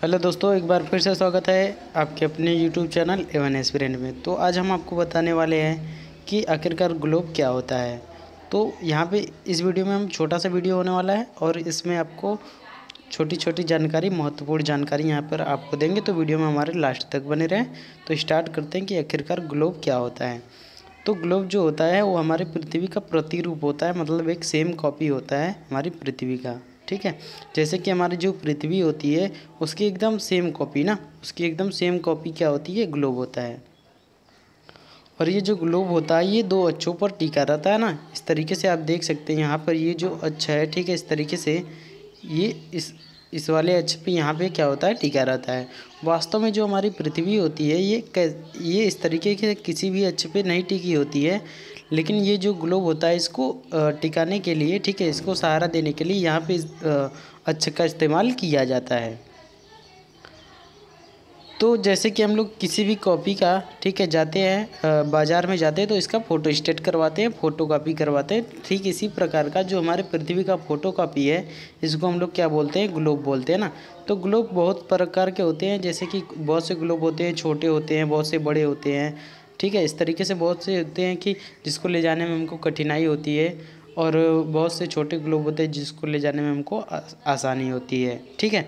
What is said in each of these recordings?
Hello दोस्तों, एक बार फिर से स्वागत है आपके अपने यूट्यूब चैनल एवन एस्पिरेंट में। तो आज हम आपको बताने वाले हैं कि आखिरकार ग्लोब क्या होता है। तो यहाँ पे इस वीडियो में हम छोटा सा वीडियो होने वाला है और इसमें आपको छोटी छोटी जानकारी, महत्वपूर्ण जानकारी यहाँ पर आपको देंगे। तो वीडियो में हमारे लास्ट तक बने रहें। तो स्टार्ट करते हैं कि आखिरकार ग्लोब क्या होता है। तो ग्लोब जो होता है वो हमारे पृथ्वी का प्रतिरूप होता है, मतलब एक सेम कॉपी होता है हमारी पृथ्वी का। ठीक है, जैसे कि हमारी जो पृथ्वी होती है उसकी एकदम सेम कॉपी ना, उसकी एकदम सेम कॉपी क्या होती है, ग्लोब होता है। और ये जो ग्लोब होता है ये दो अक्षों पर टिका रहता है ना। इस तरीके से आप देख सकते हैं यहाँ पर ये जो अक्ष है, ठीक है, इस तरीके से ये इस वाले अक्ष पे यहाँ पे क्या होता है, टिका रहता है। वास्तव में जो हमारी पृथ्वी होती है ये इस तरीके के किसी भी अक्ष पे नहीं टिकी होती है, लेकिन ये जो ग्लोब होता है इसको टिकाने के लिए, ठीक है, इसको सहारा देने के लिए यहाँ पे अक्ष का इस्तेमाल किया जाता है। तो जैसे कि हम लोग किसी भी कॉपी का, ठीक है, जाते हैं बाज़ार में जाते हैं तो इसका फ़ोटो स्टेट करवाते हैं, फ़ोटो कॉपी करवाते हैं। ठीक इसी प्रकार का जो हमारे पृथ्वी का फ़ोटो कॉपी है इसको हम लोग क्या बोलते हैं, ग्लोब बोलते हैं ना। तो ग्लोब बहुत प्रकार के होते हैं, जैसे कि बहुत से ग्लोब होते हैं, छोटे होते हैं, बहुत से बड़े होते हैं। ठीक है, इस तरीके से बहुत से होते हैं कि जिसको ले जाने में हमको कठिनाई होती है, और बहुत से छोटे ग्लोब होते हैं जिसको ले जाने में हमको आसानी होती है। ठीक है,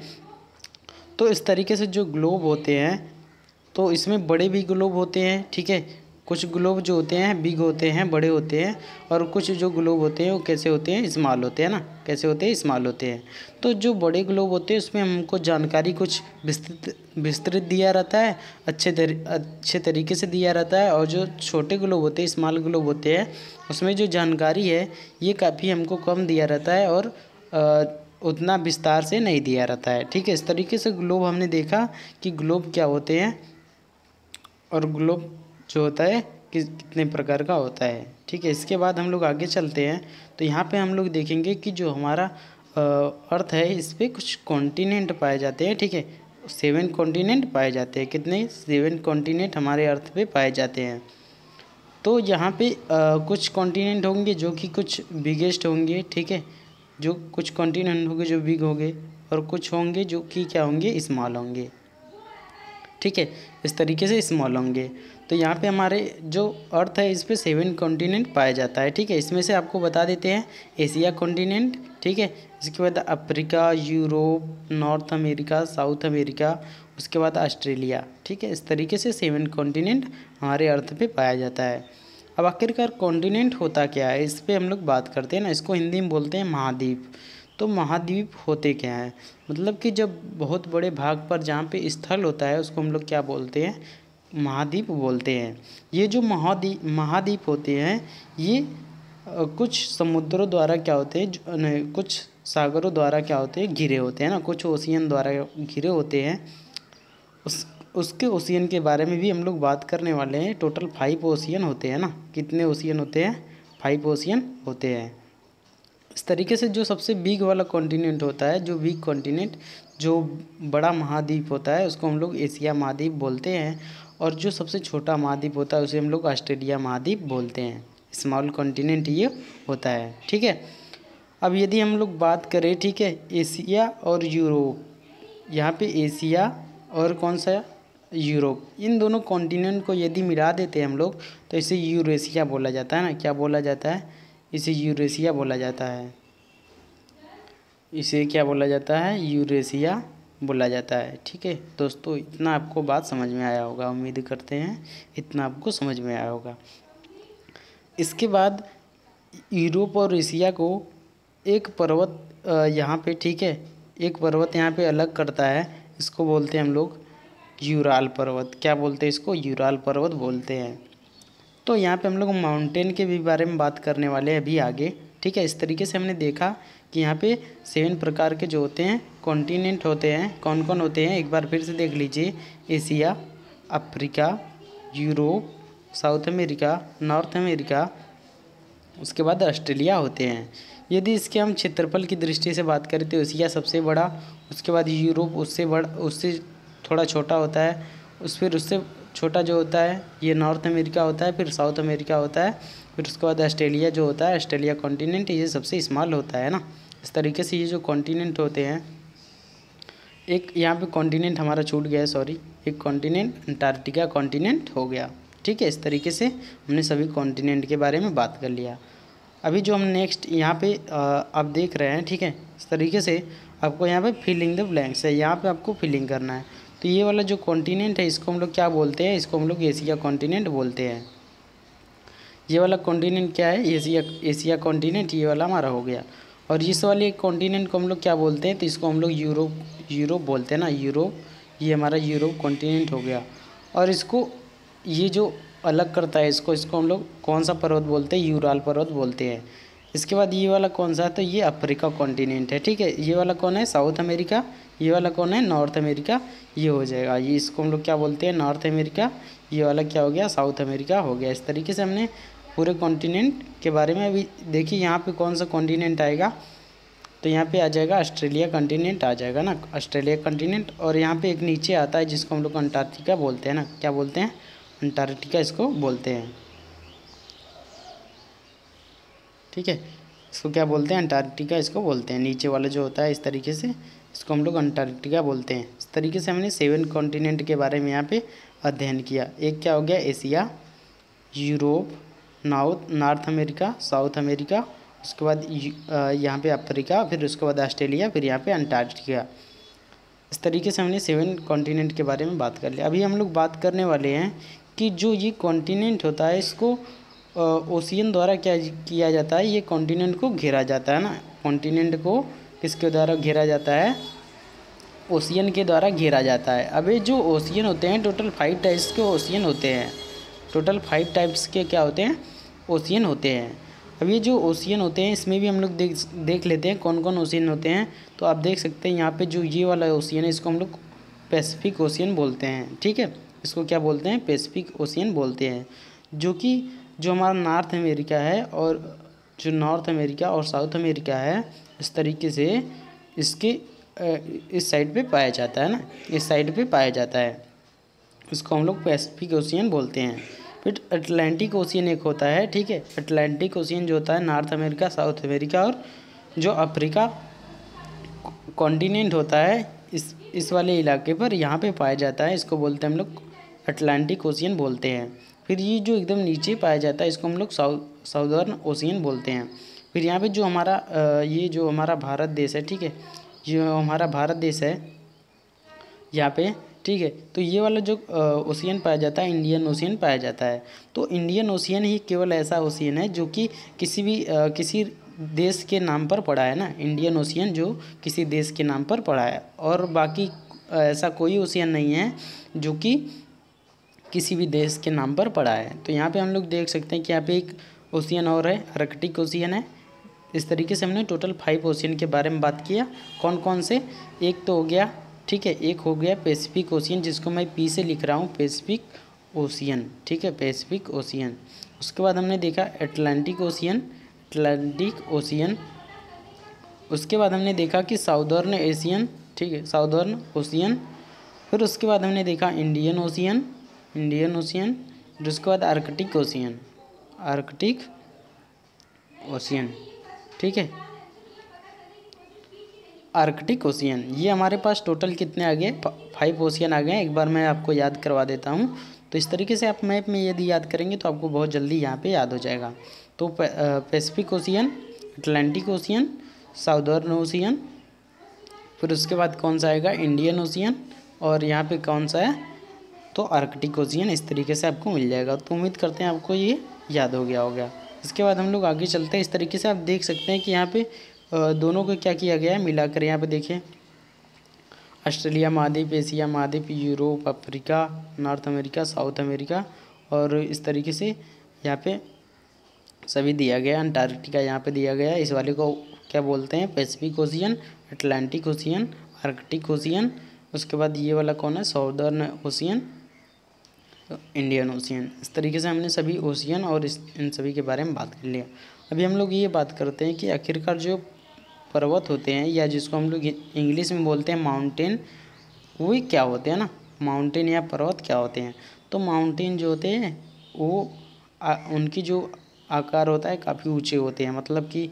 तो इस तरीके से जो ग्लोब होते हैं तो इसमें बड़े भी ग्लोब होते हैं। ठीक है, कुछ ग्लोब जो होते हैं बिग होते हैं, बड़े होते हैं, और कुछ जो ग्लोब होते हैं वो कैसे होते हैं, स्मॉल होते हैं ना। कैसे होते हैं, स्मॉल होते हैं। तो जो बड़े ग्लोब होते हैं उसमें हमको जानकारी कुछ विस्तृत दिया रहता है, अच्छे तरीके से दिया रहता है। और जो छोटे ग्लोब होते हैं, स्मॉल ग्लोब होते हैं, उसमें जो जानकारी है ये काफ़ी हमको कम दिया रहता है और उतना विस्तार से नहीं दिया रहता है। ठीक है, इस तरीके से ग्लोब हमने देखा कि ग्लोब क्या होते हैं और ग्लोब जो होता है कितने प्रकार का होता है। ठीक है, इसके बाद हम लोग आगे चलते हैं। तो यहाँ पे हम लोग देखेंगे कि जो हमारा अर्थ है इस पर कुछ कॉन्टिनेंट पाए जाते हैं। ठीक है, 7 कॉन्टिनेंट पाए जाते हैं। कितने, 7 कॉन्टिनेंट हमारे अर्थ पे पाए जाते हैं। तो यहाँ पे कुछ कॉन्टिनेंट होंगे जो कि कुछ बिगेस्ट होंगे। ठीक है, जो कुछ कॉन्टिनेंट होंगे जो बिग होंगे, और कुछ होंगे जो कि क्या होंगे, स्मॉल होंगे। ठीक है, इस तरीके से स्मॉल होंगे। तो यहाँ पे हमारे जो अर्थ है इस पे 7 कॉन्टिनेंट पाया जाता है। ठीक है, इसमें से आपको बता देते हैं एशिया कॉन्टिनेंट, ठीक है, इसके बाद Africa, Europe, north America, south America, उसके बाद ऑस्ट्रेलिया। ठीक है, इस तरीके से 7 कॉन्टिनेंट हमारे अर्थ पे पाया जाता है। अब आखिरकार कॉन्टिनेंट होता क्या है, इस पर हम लोग बात करते हैं ना। इसको हिंदी में बोलते हैं महाद्वीप। तो महाद्वीप होते क्या हैं, मतलब कि जब बहुत बड़े भाग पर जहाँ पे स्थल होता है उसको हम लोग क्या बोलते हैं, महाद्वीप बोलते हैं। ये जो महाद्वीप होते हैं ये कुछ समुद्रों द्वारा क्या होते हैं, कुछ सागरों द्वारा क्या होते हैं, घिरे होते हैं ना, कुछ ओशियन द्वारा घिरे होते हैं। उसके ओशियन के बारे में भी हम लोग बात करने वाले हैं। टोटल 5 ओशियन होते हैं ना। कितने ओशियन होते हैं, 5 ओशियन होते हैं। इस तरीके से जो सबसे बिग वाला कॉन्टिनेंट होता है, जो बिग कॉन्टिनेंट, जो बड़ा महाद्वीप होता है उसको हम लोग एशिया महाद्वीप बोलते हैं। और जो सबसे छोटा महाद्वीप होता है उसे हम लोग ऑस्ट्रेलिया महाद्वीप बोलते हैं। स्मॉल कॉन्टिनेंट ये होता है। ठीक है, अब यदि हम लोग बात करें, ठीक है, एशिया और यूरोप, यहाँ पे एशिया और कौन सा, यूरोप, इन दोनों कॉन्टिनेंट को यदि मिला देते हैं हम लोग तो इसे यूरेशिया बोला जाता है ना। क्या बोला जाता है, इसे यूरेशिया बोला जाता है। इसे क्या बोला जाता है, यूरेशिया बोला जाता है। ठीक है दोस्तों, इतना आपको बात समझ में आया होगा, उम्मीद करते हैं इतना आपको समझ में आया होगा। इसके बाद यूरोप और एशिया को एक पर्वत यहाँ पे, ठीक है, एक पर्वत यहाँ पे अलग करता है। इसको बोलते हैं हम लोग यूराल पर्वत। क्या बोलते हैं इसको, यूराल पर्वत बोलते हैं। तो यहाँ पे हम लोग माउंटेन के भी बारे में बात करने वाले हैं अभी आगे। ठीक है, इस तरीके से हमने देखा कि यहाँ पे 7 प्रकार के जो होते हैं कॉन्टिनेंट होते हैं। कौन कौन होते हैं, एक बार फिर से देख लीजिए। Asia, Africa, Europe, south America, north America, उसके बाद ऑस्ट्रेलिया होते हैं। यदि इसके हम क्षेत्रफल की दृष्टि से बात करें तो एशिया सबसे बड़ा, उसके बाद यूरोप उससे बड़ा, उससे थोड़ा छोटा होता है, फिर उससे छोटा जो होता है ये नॉर्थ अमेरिका होता है, फिर साउथ अमेरिका होता है, फिर उसके बाद ऑस्ट्रेलिया जो होता है, ऑस्ट्रेलिया कॉन्टिनेंट, ये सबसे स्मॉल होता है ना। इस तरीके से ये जो कॉन्टिनेंट होते हैं एक यहाँ पे कॉन्टिनेंट हमारा छूट गया है, सॉरी, एक कॉन्टिनेंट अंटार्कटिका कॉन्टिनेंट हो गया। ठीक है, इस तरीके से हमने सभी कॉन्टिनेंट के बारे में बात कर लिया। अभी जो हम नेक्स्ट यहाँ पे आप देख रहे हैं, ठीक है, इस तरीके से आपको यहाँ पे फिलिंग द ब्लैंक्स है, यहाँ पे आपको फिलिंग करना है। तो ये वाला जो कॉन्टिनेंट है इसको हम लोग क्या बोलते हैं, इसको हम लोग एशिया कॉन्टिनेंट बोलते हैं। ये वाला कॉन्टिनेंट क्या है, एशिया कॉन्टिनेंट, ये वाला हमारा हो गया। और इस वाले कॉन्टिनेंट को हम लोग क्या बोलते हैं, तो इसको हम लोग यूरोप बोलते हैं ना, यूरोप, ये हमारा यूरोप कॉन्टिनेंट हो गया। और इसको ये जो अलग करता है इसको हम लोग कौन सा पर्वत बोलते हैं, यूराल पर्वत बोलते हैं। इसके बाद ये वाला कौन सा है, तो ये अफ्रीका कॉन्टिनेंट है। ठीक है, ये वाला कौन है, साउथ अमेरिका, ये वाला कौन है, नॉर्थ अमेरिका, ये हो जाएगा। ये इसको हम लोग क्या बोलते हैं, नॉर्थ अमेरिका, ये वाला क्या हो गया, साउथ अमेरिका हो गया। इस तरीके से हमने पूरे कॉन्टिनेंट के बारे में अभी देखिए। यहाँ पे कौन सा कॉन्टिनेंट आएगा, तो यहाँ पे आ जाएगा ऑस्ट्रेलिया कॉन्टिनेंट आ जाएगा ना, ऑस्ट्रेलिया कॉन्टिनेंट। और यहाँ पे एक नीचे आता है जिसको हम लोग अंटार्कटिका बोलते हैं ना, क्या बोलते हैं, अंटार्कटिका इसको बोलते हैं। ठीक है, इसको क्या बोलते हैं, अंटार्कटिका इसको बोलते हैं। नीचे वाला जो होता है इस तरीके से, इसको हम लोग अंटार्कटिका बोलते हैं। इस तरीके से हमने 7 कॉन्टिनेंट के बारे में यहाँ पे अध्ययन किया। एक क्या हो गया, Asia, Europe, north America, south America, उसके बाद यहाँ पे अफ्रीका, फिर उसके बाद ऑस्ट्रेलिया, फिर यहाँ पे अंटार्कटिका। इस तरीके से हमने 7 कॉन्टिनेंट के बारे में बात कर लिया। अभी हम लोग बात करने वाले हैं कि जो ये कॉन्टिनेंट होता है इसको ओशियन द्वारा क्या किया जाता है, ये कॉन्टिनेंट को घेरा जाता है ना। कॉन्टिनेंट को किसके द्वारा घेरा जाता है, ओशियन के द्वारा घेरा जाता है। अब ये जो ओशियन होते हैं टोटल 5 टाइप्स के ओशियन होते हैं, टोटल 5 टाइप्स के क्या होते हैं, ओशियन होते हैं। अब ये जो ओशियन होते हैं इसमें भी हम लोग देख लेते हैं कौन कौन ओशियन होते हैं। तो आप देख सकते हैं यहाँ पे जो ये वाला ओशियन है इसको हम लोग पैसिफिक ओशियन बोलते हैं। ठीक है, इसको क्या बोलते हैं, पैसिफिक ओशियन बोलते हैं। जो हमारा नॉर्थ अमेरिका है, और जो नॉर्थ अमेरिका और साउथ अमेरिका है, इस तरीके से इसके इस साइड पे पाया जाता है ना, इस साइड पे पाया जाता है, इसको हम लोग पैसिफिक ओशियन बोलते हैं। फिर अटलांटिक ओशियन एक होता है। ठीक है, अटलांटिक ओशियन जो होता है नॉर्थ अमेरिका, साउथ अमेरिका और जो अफ्रीका कॉन्टिनेंट होता है इस वाले इलाके पर यहाँ पे पाया जाता है, इसको बोलते हैं हम लोग अटलांटिक ओशियन बोलते हैं। फिर ये जो एकदम नीचे पाया जाता है इसको हम लोग साउदर्न ओशियन बोलते हैं। फिर यहाँ पे जो हमारा ये जो हमारा भारत देश है, ठीक है, जो हमारा भारत देश है यहाँ पे, ठीक है, तो ये वाला जो ओशियन पाया जाता है इंडियन ओशियन पाया जाता है। तो इंडियन ओशियन ही केवल ऐसा ओशियन है जो कि किसी देश के नाम पर पड़ा है ना, इंडियन ओशियन जो किसी देश के नाम पर पड़ा है। और बाकी ऐसा कोई ओशियन नहीं है जो कि किसी भी देश के नाम पर पड़ा है। तो यहाँ पे हम लोग देख सकते हैं कि यहाँ पे एक ओशियन और है, आर्कटिक ओशियन है। इस तरीके से हमने टोटल 5 ओशियन के बारे में बात किया। कौन कौन से, एक तो हो गया, ठीक है, एक हो गया पैसिफिक ओशियन जिसको मैं पी से लिख रहा हूँ, पैसिफिक ओशियन। ठीक है, पैसिफिक ओशियन। उसके बाद हमने देखा अटलांटिक ओशियन। उसके बाद हमने देखा कि साउदर्न एशियन, ठीक है, साउदर्न ओशियन। फिर उसके बाद हमने देखा इंडियन ओशियन। फिर उसके बाद आर्कटिक ओशियन। ठीक है, आर्कटिक ओशियन। ये हमारे पास टोटल कितने आ गए, 5 ओशियन आ गए। एक बार मैं आपको याद करवा देता हूँ। तो इस तरीके से आप मैप में यदि याद करेंगे तो आपको बहुत जल्दी यहाँ पे याद हो जाएगा। तो Pacific ocean, Atlantic ocean, southern ocean, फिर उसके बाद कौन सा आएगा, इंडियन ओशियन, और यहाँ पे कौन सा है, तो आर्कटिक ओशियन। इस तरीके से आपको मिल जाएगा। तो उम्मीद करते हैं आपको ये याद हो गया होगा। इसके बाद हम लोग आगे चलते हैं। इस तरीके से आप देख सकते हैं कि यहाँ पे दोनों को क्या किया गया है, मिलाकर यहाँ पे देखिए, ऑस्ट्रेलिया महाद्वीप, एशिया महाद्वीप, Europe, Africa, north America, south America, और इस तरीके से यहाँ पे सभी दिया गया। अंटार्कटिका यहाँ पे दिया गया है। इस वाले को क्या बोलते हैं, Pacific ocean, Atlantic ocean, Arctic ocean. उसके बाद ये वाला कौन है, साउदर्न ओशियन, इंडियन ओशियन। इस तरीके से हमने सभी ओशियन और इन सभी के बारे में बात कर लिया। अभी हम लोग ये बात करते हैं कि आखिरकार जो पर्वत होते हैं, या जिसको हम लोग इंग्लिश में बोलते हैं माउंटेन, वो क्या होते हैं ना, माउंटेन या पर्वत क्या होते हैं। तो माउंटेन जो होते हैं वो उनकी जो आकार होता है काफ़ी ऊंचे होते हैं। मतलब कि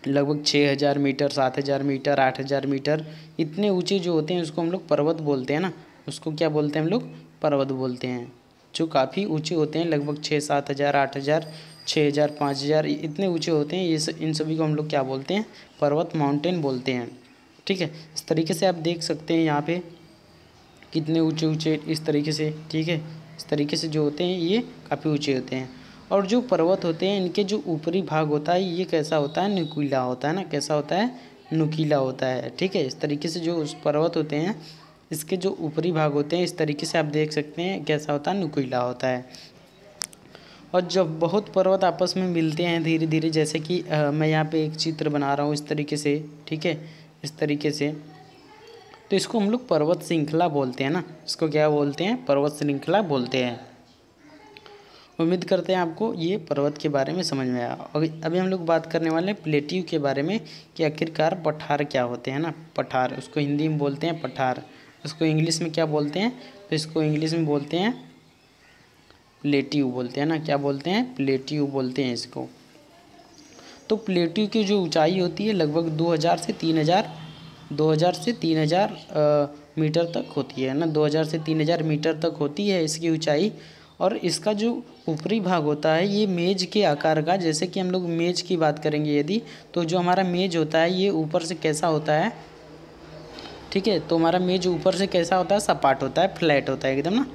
लगभग 6,000 मीटर, 7,000 मीटर, 8,000 मीटर, इतने ऊंचे जो होते हैं उसको हम लोग पर्वत बोलते हैं ना। उसको क्या बोलते हैं हम लोग? पर्वत बोलते हैं। जो काफ़ी ऊंचे होते हैं, लगभग 6-7,000, 8,000, 6,000, 5,000, इतने ऊंचे होते हैं, इन सभी को हम लोग क्या बोलते हैं? पर्वत, माउंटेन बोलते हैं। ठीक है, इस तरीके से आप देख सकते हैं यहाँ पे कितने ऊंचे ऊंचे इस तरीके से। ठीक है, इस तरीके से जो होते हैं ये काफ़ी ऊंचे होते हैं। और जो पर्वत होते हैं इनके जो ऊपरी भाग होता है ये कैसा होता है? नुकीला होता है ना। कैसा होता है? नुकीला होता है। ठीक है, इस तरीके से जो उस पर्वत होते हैं इसके जो ऊपरी भाग होते हैं इस तरीके से आप देख सकते हैं कैसा होता है? नुकीला होता है। और जब बहुत पर्वत आपस में मिलते हैं धीरे धीरे, जैसे कि मैं यहाँ पे एक चित्र बना रहा हूँ इस तरीके से। ठीक है, इस तरीके से, तो इसको हम लोग पर्वत श्रृंखला बोलते हैं ना। इसको क्या बोलते हैं? पर्वत श्रृंखला बोलते हैं। उम्मीद करते हैं आपको ये पर्वत के बारे में समझ में आया। और अभी हम लोग बात करने वाले हैं प्लेट्यू के बारे में कि आखिरकार पठार क्या होते हैं ना। पठार, उसको हिंदी में बोलते हैं पठार। उसको इंग्लिश में क्या बोलते हैं? तो इसको इंग्लिश में बोलते हैं प्लेट्यू बोलते हैं ना। क्या बोलते हैं? प्लेट्यू बोलते हैं इसको। तो प्लेट्यू की जो ऊंचाई होती है लगभग 2000 से 3000 मीटर तक होती है ना। 2000 से 3000 मीटर तक होती है इसकी ऊंचाई। और इसका जो ऊपरी भाग होता है ये मेज के आकार का, जैसे कि हम लोग मेज की बात करेंगे यदि, तो जो हमारा मेज होता है ये ऊपर से कैसा होता है? ठीक है, तो हमारा मेज ऊपर से कैसा होता है? सपाट होता है, फ्लैट होता है एकदम ना।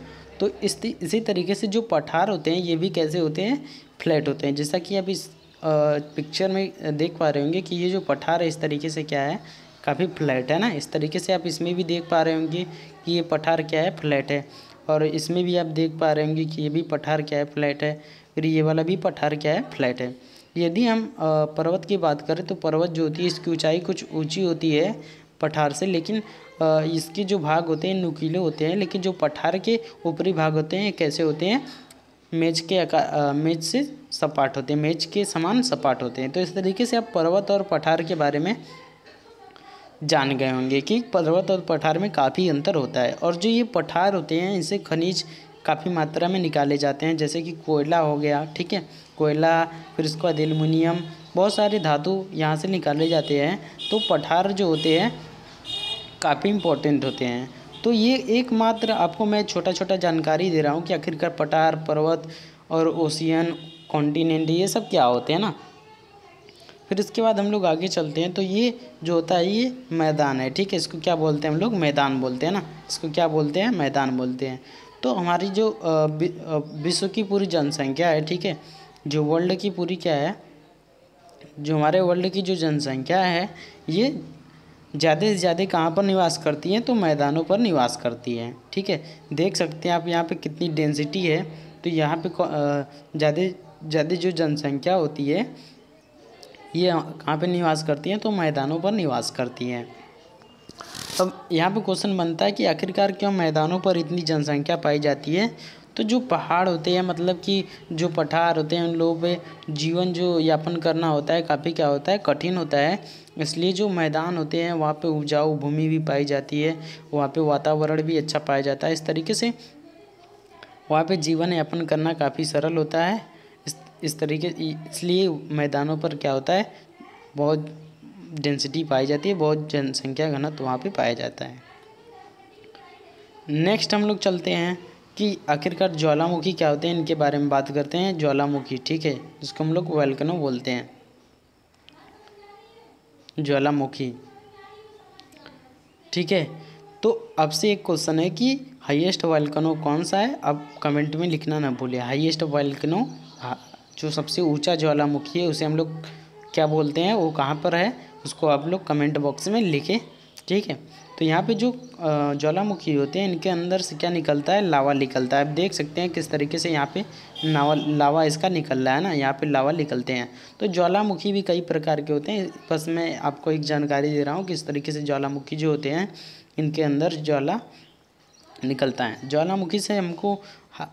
तो इसी तरीके से जो पठार होते हैं ये भी कैसे होते हैं? फ्लैट होते हैं। जैसा कि आप इस पिक्चर में देख पा रहे होंगे कि ये जो पठार है इस तरीके से क्या है? काफ़ी फ्लैट है ना। इस तरीके से आप इसमें भी देख पा रहे होंगे कि ये पठार क्या है? फ्लैट है। और इसमें भी आप देख पा रहे होंगे कि ये भी पठार क्या है? फ्लैट है। फिर ये वाला भी पठार क्या है? फ्लैट है। यदि हम पर्वत की बात करें तो पर्वत जो होती है इसकी ऊंचाई कुछ ऊंची होती है पठार से, लेकिन इसके जो भाग होते हैं नुकीले होते हैं। लेकिन जो पठार के ऊपरी भाग होते हैं कैसे होते हैं? मेज से सपाट होते हैं, मेज के समान सपाट होते हैं। तो इस तरीके से आप पर्वत और पठार के बारे में जान गए होंगे कि पर्वत और पठार में काफ़ी अंतर होता है। और जो ये पठार होते हैं इनसे खनिज काफ़ी मात्रा में निकाले जाते हैं, जैसे कि कोयला हो गया। ठीक है, कोयला, फिर उसके बाद एल्युमिनियम, बहुत सारे धातु यहाँ से निकाले जाते हैं। तो पठार जो होते हैं काफ़ी इम्पोर्टेंट होते हैं। तो ये एकमात्र आपको मैं छोटा छोटा जानकारी दे रहा हूँ कि आखिरकार पठार, पर्वत और ओशियन, कॉन्टिनेंट, ये सब क्या होते हैं ना। फिर इसके बाद हम लोग आगे चलते हैं। तो ये जो होता है ये मैदान है। ठीक है, इसको क्या बोलते हैं हम लोग? मैदान बोलते हैं ना। इसको क्या बोलते हैं? मैदान बोलते हैं। तो हमारी जो विश्व की पूरी जनसंख्या है, ठीक है, जो वर्ल्ड की पूरी क्या है, जो हमारे वर्ल्ड की जो जनसंख्या है ये ज़्यादा से ज़्यादा कहाँ पर निवास करती हैं? तो मैदानों पर निवास करती हैं। ठीक है, देख सकते हैं आप यहाँ पे कितनी डेंसिटी है। तो यहाँ पे ज़्यादा जो जनसंख्या होती है ये कहाँ पे निवास करती हैं? तो मैदानों पर निवास करती हैं। अब यहाँ पे क्वेश्चन बनता है कि आखिरकार क्यों मैदानों पर इतनी जनसंख्या पाई जाती है? तो जो पहाड़ होते हैं, मतलब कि जो पठार होते हैं, उन लोगों पे जीवन जो यापन करना होता है काफ़ी क्या होता है? कठिन होता है। इसलिए जो मैदान होते हैं वहाँ पे उपजाऊ भूमि भी पाई जाती है, वहाँ पे वातावरण भी अच्छा पाया जाता है। इस तरीके से वहाँ पे जीवन यापन करना काफ़ी सरल होता है। इस तरीके इसलिए मैदानों पर क्या होता है? बहुत डेंसिटी पाई जाती है, बहुत जनसंख्या घनत्व वहाँ पे पाया जाता है। नेक्स्ट हम लोग चलते हैं कि आखिरकार ज्वालामुखी क्या होते हैं, इनके बारे में बात करते हैं। ज्वालामुखी, ठीक है, जिसको हम लोग वोल्केनो बोलते हैं, ज्वालामुखी। ठीक है, तो अब से एक क्वेश्चन है कि हाईएस्ट वोल्केनो कौन सा है? अब कमेंट में लिखना ना भूलिए। हाईएस्ट वोल्केनो, जो सबसे ऊंचा ज्वालामुखी है उसे हम लोग क्या बोलते हैं, वो कहाँ पर है, उसको आप लोग कमेंट बॉक्स में लिखें। ठीक है, तो यहाँ पे जो ज्वालामुखी होते हैं इनके अंदर से क्या निकलता है? लावा निकलता है। आप देख सकते हैं किस तरीके से यहाँ पे लावा इसका निकल रहा है ना, यहाँ पे लावा निकलते हैं। तो ज्वालामुखी भी कई प्रकार के होते हैं। बस मैं आपको एक जानकारी दे रहा हूँ किस तरीके से ज्वालामुखी जो होते हैं इनके अंदर ज्वाला निकलता है। ज्वालामुखी से हमको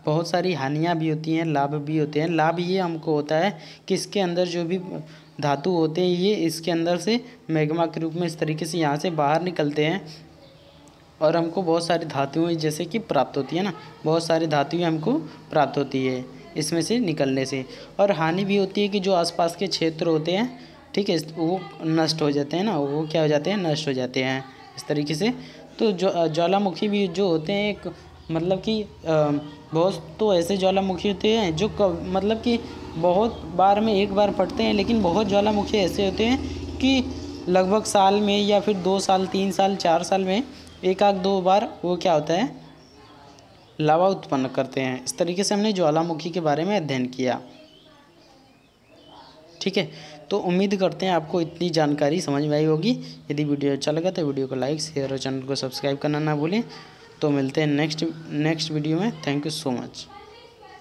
बहुत सारी हानियाँ भी होती हैं, लाभ भी होते हैं। लाभ ये हमको होता है कि इसके अंदर जो भी धातु होते हैं ये इसके अंदर से मैग्मा के रूप में इस तरीके से यहाँ से बाहर निकलते हैं और हमको बहुत सारी धातुएं जैसे कि प्राप्त होती है ना, बहुत सारी धातुएं हमको प्राप्त होती है इसमें से निकलने से। और हानि भी होती है कि जो आसपास के क्षेत्र होते हैं, ठीक है, वो नष्ट हो जाते हैं ना, वो क्या हो जाते हैं, नष्ट हो जाते हैं इस तरीके से। तो ज्वालामुखी भी जो होते हैं एक मतलब कि बहुत तो ऐसे ज्वालामुखी होते हैं जो मतलब कि बहुत बार में एक बार फटते हैं, लेकिन बहुत ज्वालामुखी ऐसे होते हैं कि लगभग साल में या फिर 2 साल 3 साल 4 साल में एक आध 2 बार वो क्या होता है, लावा उत्पन्न करते हैं। इस तरीके से हमने ज्वालामुखी के बारे में अध्ययन किया। ठीक है, तो उम्मीद करते हैं आपको इतनी जानकारी समझ में आई होगी। यदि वीडियो अच्छा लगा तो वीडियो को लाइक शेयर और चैनल को सब्सक्राइब करना ना भूलें। तो मिलते हैं नेक्स्ट वीडियो में। Thank you so much.